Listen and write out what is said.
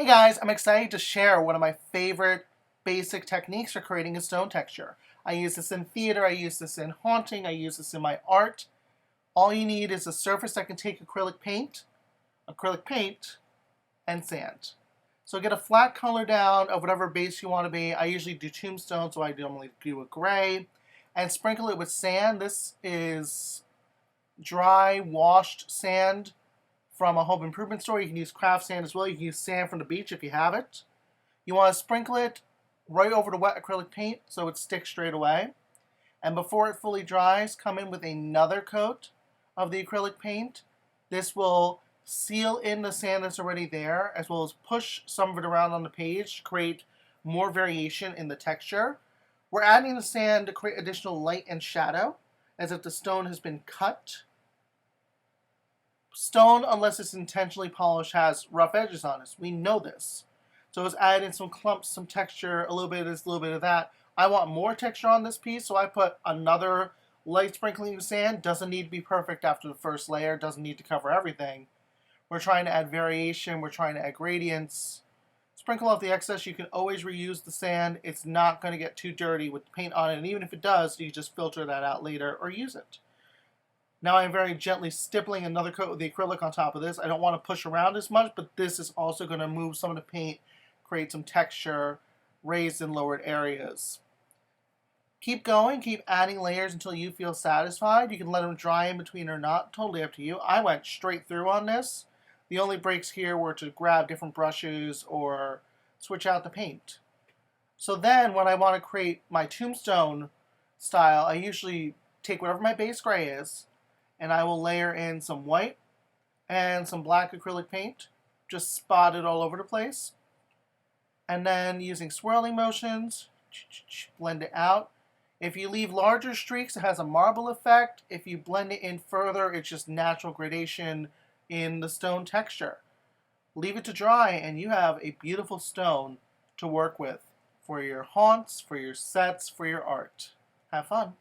Hey guys, I'm excited to share one of my favorite basic techniques for creating a stone texture. I use this in theater, I use this in haunting, I use this in my art. All you need is a surface that can take acrylic paint, and sand. So get a flat color down of whatever base you want to be. I usually do tombstone, so I normally do a gray. And sprinkle it with sand. This is dry, washed sand from a home improvement store. You can use craft sand as well. You can use sand from the beach if you have it. You want to sprinkle it right over the wet acrylic paint so it sticks straight away. And before it fully dries, come in with another coat of the acrylic paint. This will seal in the sand that's already there, as well as push some of it around on the page to create more variation in the texture. We're adding the sand to create additional light and shadow, as if the stone has been cut. Stone, unless it's intentionally polished, has rough edges on it. We know this. So it's adding some clumps, some texture, a little bit of this, a little bit of that. I want more texture on this piece, so I put another light sprinkling of sand. Doesn't need to be perfect after the first layer. Doesn't need to cover everything. We're trying to add variation. We're trying to add gradients. Sprinkle off the excess. You can always reuse the sand. It's not going to get too dirty with the paint on it. And even if it does, you just filter that out later or use it. Now I'm very gently stippling another coat of the acrylic on top of this. I don't want to push around as much, but this is also going to move some of the paint, create some texture, raised and lowered areas. Keep going, keep adding layers until you feel satisfied. You can let them dry in between or not, totally up to you. I went straight through on this. The only breaks here were to grab different brushes or switch out the paint. So then when I want to create my tombstone style, I usually take whatever my base gray is, and I will layer in some white and some black acrylic paint, just spot it all over the place. And then using swirling motions, blend it out. If you leave larger streaks, it has a marble effect. If you blend it in further, it's just natural gradation in the stone texture. Leave it to dry and you have a beautiful stone to work with for your haunts, for your sets, for your art. Have fun.